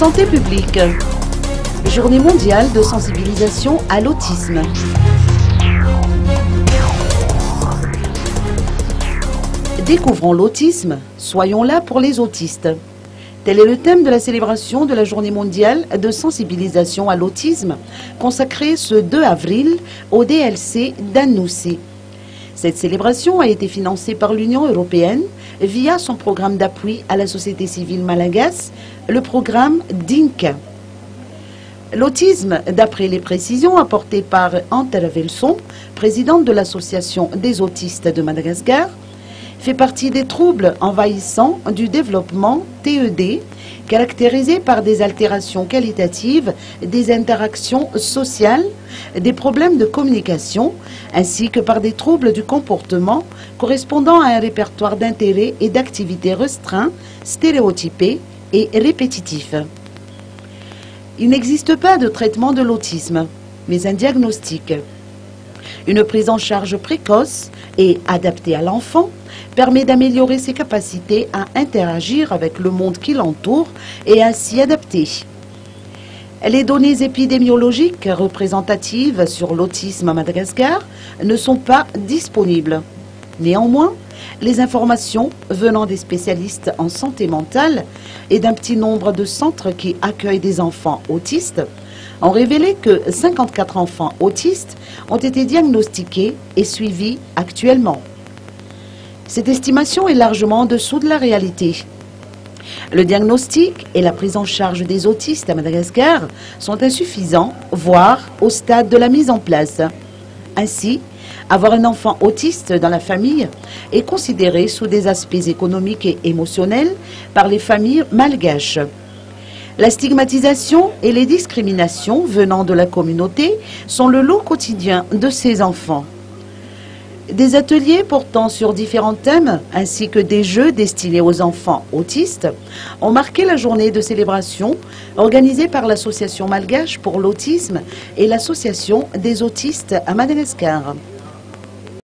Santé publique. Journée mondiale de sensibilisation à l'autisme. Découvrons l'autisme, soyons là pour les autistes. Tel est le thème de la célébration de la Journée mondiale de sensibilisation à l'autisme, consacrée ce 2 avril au DLC d'Annecy. Cette célébration a été financée par l'Union européenne via son programme d'appui à la société civile malagasy, le programme DINK. L'autisme, d'après les précisions apportées par Ante Ravelson, présidente de l'Association des autistes de Madagascar, fait partie des troubles envahissants du développement TED, caractérisés par des altérations qualitatives des interactions sociales, des problèmes de communication, ainsi que par des troubles du comportement correspondant à un répertoire d'intérêts et d'activités restreints, stéréotypés et répétitifs. Il n'existe pas de traitement de l'autisme, mais un diagnostic. Une prise en charge précoce et adaptée à l'enfant permet d'améliorer ses capacités à interagir avec le monde qui l'entoure et à s'y adapter. Les données épidémiologiques représentatives sur l'autisme à Madagascar ne sont pas disponibles. Néanmoins, les informations venant des spécialistes en santé mentale et d'un petit nombre de centres qui accueillent des enfants autistes ont révélé que 54 enfants autistes ont été diagnostiqués et suivis actuellement. Cette estimation est largement en dessous de la réalité. Le diagnostic et la prise en charge des autistes à Madagascar sont insuffisants, voire au stade de la mise en place. Ainsi, avoir un enfant autiste dans la famille est considéré sous des aspects économiques et émotionnels par les familles malgaches. La stigmatisation et les discriminations venant de la communauté sont le lot quotidien de ces enfants. Des ateliers portant sur différents thèmes ainsi que des jeux destinés aux enfants autistes ont marqué la journée de célébration organisée par l'Association malgache pour l'autisme et l'Association des autistes à Madagascar.